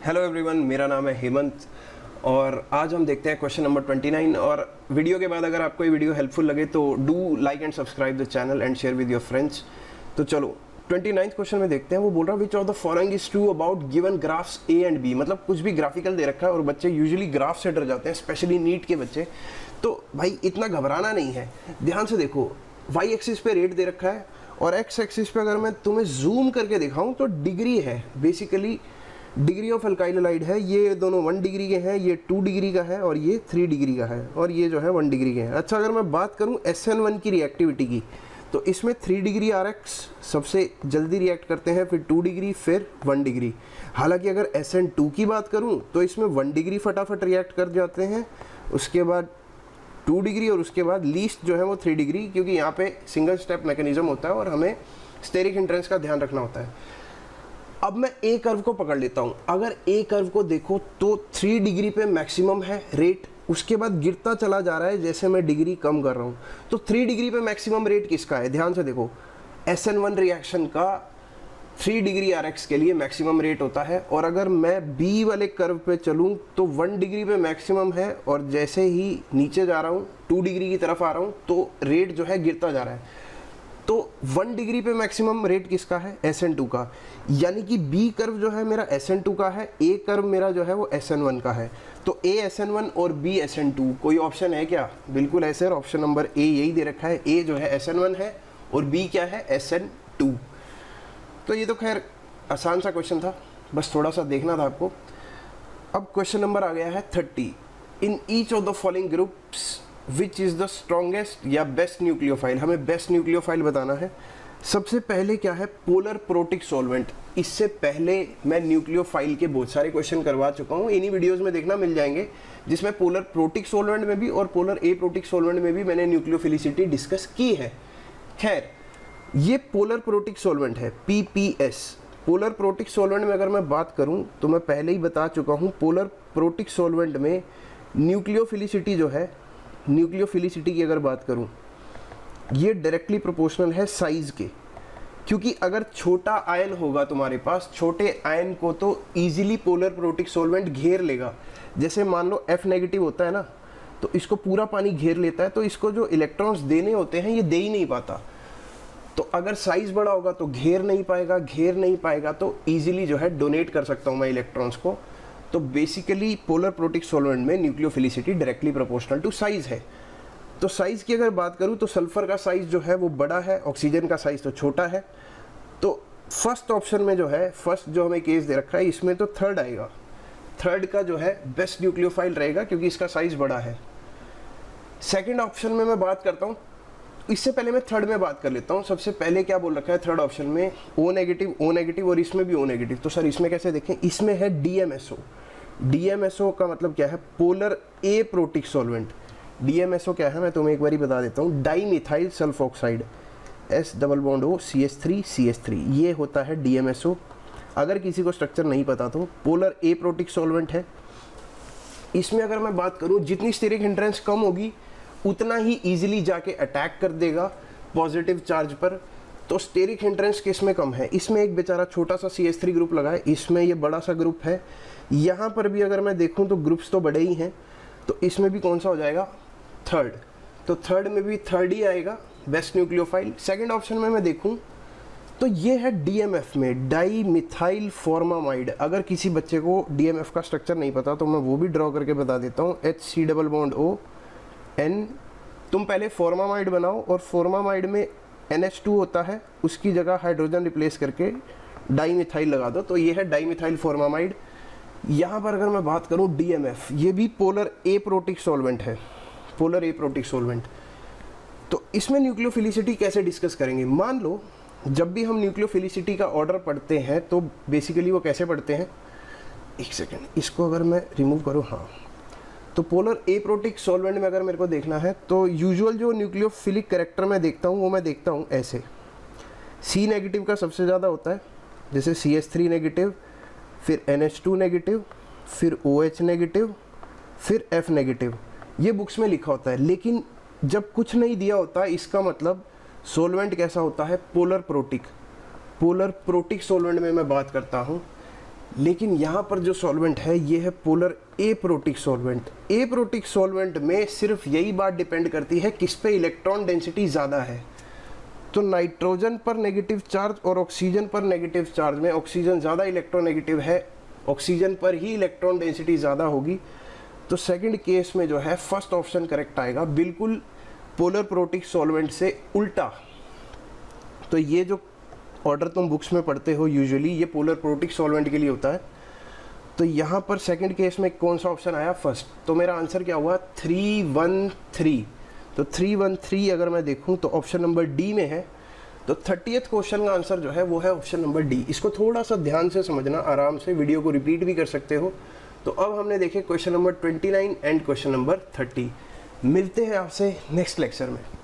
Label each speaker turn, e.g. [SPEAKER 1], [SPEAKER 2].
[SPEAKER 1] Hello everyone, मेरा नाम है हेमंत और आज हम देखते हैं क्वेश्चन नंबर 29। और वीडियो के बाद अगर आपको ये वीडियो हेल्पफुल लगे तो do like and subscribe the channel and share with your friends. तो चलो 29th क्वेश्चन में देखते हैं। वो बोल रहा है which of the following is true about given graphs A and B. मतलब कुछ भी ग्राफिकल दे रखा है और बच्चे यूजुअली ग्राफ से डर जाते हैं, स्पेशली नीट के बच्चे। तो भाई इतना घबराना नहीं है, ध्यान से देखो। वाई एक्सिस पे रेट दे रखा है और एक्स एक्सिस पे अगर मैं तुम्हें जूम करके दिखाऊं तो डिग्री है, basically degree of alkyl halide है। ये दोनों 1 डिग्री के हैं, ये 2 डिग्री का है और ये 3 डिग्री का है और ये जो है 1 डिग्री के हैं। अच्छा, अगर मैं बात करूं SN1 की रिएक्टिविटी की तो इसमें 3 डिग्री RX सबसे जल्दी रिएक्ट करते हैं, फिर 2 डिग्री, फिर 1 डिग्री। हालांकि अगर SN2 की बात करूं तो इसमें 1 डिग्री फटाफट रिएक्ट कर जाते हैं, उसके बाद 2 डिग्री और उसके बाद लीस्ट जो है वो 3 डिग्री, क्योंकि यहाँ पे सिंगल स्टेप मैकेनिज्म होता है और हमें स्टेरिक हिंड्रेंस का ध्यान रखना होता है। अब मैं ए कर्व को पकड़ लेता हूँ। अगर ए कर्व को देखो तो 3 डिग्री पे मैक्सिमम है रेट, उसके बाद गिरता चला जा रहा है जैसे मैं डिग्री कम कर रहा हूँ। तो 3 डिग्री पे मैक्सिमम रेट किसका है? ध्यान से देखो, SN1 रिएक्शन का 3 डिग्री RX के लिए मैक्सिमम रेट होता है। और अगर मैं बी वाले कर्व पे चलूँ तो 1 डिग्री पे मैक्सिमम है और जैसे ही नीचे जा रहा हूँ 2 डिग्री की तरफ आ रहा हूँ तो रेट जो है गिरता जा रहा है। तो 1 डिग्री पे मैक्सिमम रेट किसका है? SN2 का। यानी कि बी कर्व जो है मेरा SN2 का है, ए कर्व मेरा जो है वो SN1 का है। तो ए SN1 और बी SN2, कोई ऑप्शन है क्या? बिल्कुल है सर, ऑप्शन नंबर ए यही दे रखा है। ए जो है SN1 है और बी क्या है? SN2। तो ये तो खैर आसान सा क्वेश्चन था, बस थोड़ा सा देखना था आपको। अब क्वेश्चन नंबर आ गया है 30। In each of the following groups which is the strongest या बेस्ट न्यूक्लियोफाइल। हमें बेस्ट न्यूक्लियोफाइल बताना है। सबसे पहले क्या है? Polar protic solvent. इससे पहले मैं न्यूक्लियोफाइल के बहुत सारे क्वेश्चन करवा चुका हूँ, इन्हीं वीडियोस में देखना मिल जाएंगे, जिसमें पोलर प्रोटिक सॉल्वेंट में भी और पोलर ए प्रोटिक सॉल्वेंट में भी मैंने न्यूक्लियोफिलिसिटी डिस्कस की है। खैर, ये पोलर प्रोटिक सॉल्वेंट है, PPS। पोलर प्रोटिक सॉल्वेंट में अगर मैं बात करूँ तो मैं पहले ही बता चुका हूँ, पोलर प्रोटिक सॉल्वेंट में न्यूक्लियोफिलिसिटी जो है, न्यूक्लियोफिलिसिटी की अगर बात करूं, ये डायरेक्टली प्रोपोर्शनल है साइज के। क्योंकि अगर छोटा आयन होगा तुम्हारे पास, छोटे आयन को तो इजीली पोलर प्रोटिक सॉल्वेंट घेर लेगा। जैसे मान लो F नेगेटिव होता है ना, तो इसको पूरा पानी घेर लेता है, तो इसको जो इलेक्ट्रॉन्स देने होते हैं ये दे ही नहीं पाता। तो अगर साइज बड़ा होगा तो घेर नहीं पाएगा, घेर नहीं पाएगा तो इजीली जो है डोनेट कर सकता हूँ मैं इलेक्ट्रॉन्स को। तो बेसिकली पोलर प्रोटिक सॉल्वेंट में nucleophilicity directly proportional to size है। तो साइज की अगर बात करूं तो सल्फर का साइज जो है वो बड़ा है, ऑक्सीजन का साइज तो छोटा है। तो फर्स्ट ऑप्शन में जो है, फर्स्ट जो हमें केस दे रखा है, इसमें तो थर्ड आएगा। थर्ड का जो है बेस्ट न्यूक्लियोफाइल रहेगा क्योंकि इसका साइज बड़ा है। सेकेंड ऑप्शन में मैं बात करता हूँ, इससे पहले मैं थर्ड में बात कर लेता हूँ। सबसे पहले क्या बोल रखा है थर्ड ऑप्शन में? O नेगेटिव और इसमें भी O नेगेटिव। तो सर इसमें कैसे देखें? इसमें है DMSO। DMSO का मतलब क्या है? पोलर ए प्रोटिक सॉल्वेंट। DMSO क्या है मैं तुम्हें एक बार बता देता हूँ, di methyl sulphoxide, S double bond O CH3 ये होता है DMSO। अगर किसी को स्ट्रक्चर नहीं पता तो पोलर ए प्रोटिक सॉल्वेंट है। इसमें अगर मैं बात करूँ, जितनी स्टेरिक हिंड्रेंस कम होगी उतना ही इजीली जाके अटैक कर देगा पॉजिटिव चार्ज पर। तो स्टेरिक हिंड्रेंस किस में कम है? इसमें एक बेचारा छोटा सा CH3 ग्रुप लगा है, इसमें ये बड़ा सा ग्रुप है। यहाँ पर भी अगर मैं देखूँ तो ग्रुप्स तो बड़े ही हैं, तो इसमें भी कौन सा हो जाएगा? थर्ड। तो थर्ड में भी थर्ड ही आएगा, बेस्ट न्यूक्लियोफाइल। सेकेंड ऑप्शन में मैं देखूँ तो ये है DMF में, डाई मिथाइल फॉर्मामाइड। अगर किसी बच्चे को DMF का स्ट्रक्चर नहीं पता तो मैं वो भी ड्रॉ करके बता देता हूँ, HC double bond O N। तुम पहले फॉर्मामाइड बनाओ और फॉर्मामाइड में NH2 होता है, उसकी जगह हाइड्रोजन रिप्लेस करके डाई मिथाइल लगा दो, तो ये है डाई मिथाइल फॉर्मामाइड। यहाँ पर अगर मैं बात करूँ DMF, ये भी पोलर ए प्रोटिक सॉल्वेंट है, पोलर ए प्रोटिक सॉल्वेंट। तो इसमें न्यूक्लियोफिलिसिटी कैसे डिस्कस करेंगे? मान लो जब भी हम न्यूक्लियोफिलिसिटी का ऑर्डर पढ़ते हैं तो बेसिकली वो कैसे पढ़ते हैं? एक सेकेंड, इसको अगर मैं रिमूव करूँ, हाँ, तो पोलर ए प्रोटिक सॉल्वेंट में अगर मेरे को देखना है तो यूजुअल जो न्यूक्लियोफिलिक कैरेक्टर मैं देखता हूँ वो मैं देखता हूँ ऐसे। C नेगेटिव का सबसे ज़्यादा होता है, जैसे CH3 नेगेटिव, फिर NH2 नेगेटिव, फिर OH नेगेटिव, फिर F नेगेटिव। ये बुक्स में लिखा होता है, लेकिन जब कुछ नहीं दिया होता इसका मतलब सॉल्वेंट कैसा होता है? Polar protic. Polar protic solvent में मैं बात करता हूँ, लेकिन यहाँ पर जो सॉल्वेंट है ये है polar aprotic solvent. Aprotic solvent में सिर्फ यही बात डिपेंड करती है किस पे इलेक्ट्रॉन डेंसिटी ज़्यादा है। तो नाइट्रोजन पर नेगेटिव चार्ज और ऑक्सीजन पर नेगेटिव चार्ज में ऑक्सीजन ज़्यादा इलेक्ट्रोनेगेटिव है, ऑक्सीजन पर ही इलेक्ट्रॉन डेंसिटी ज़्यादा होगी। तो सेकंड केस में जो है फर्स्ट ऑप्शन करेक्ट आएगा, बिल्कुल पोलर प्रोटिक सॉल्वेंट से उल्टा। तो ये जो ऑर्डर तुम बुक्स में पढ़ते हो यूजुअली ये पोलर प्रोटिक सॉल्वेंट के लिए होता है। तो यहाँ पर सेकंड केस में कौन सा ऑप्शन आया? फर्स्ट। तो मेरा आंसर क्या हुआ? 313। तो 313 अगर मैं देखूँ तो ऑप्शन नंबर डी में है। तो 30th क्वेश्चन का आंसर जो है वो है ऑप्शन नंबर डी। इसको थोड़ा सा ध्यान से समझना, आराम से वीडियो को रिपीट भी कर सकते हो। तो अब हमने देखे question number 29 and question number 30। मिलते हैं आपसे नेक्स्ट लेक्चर में।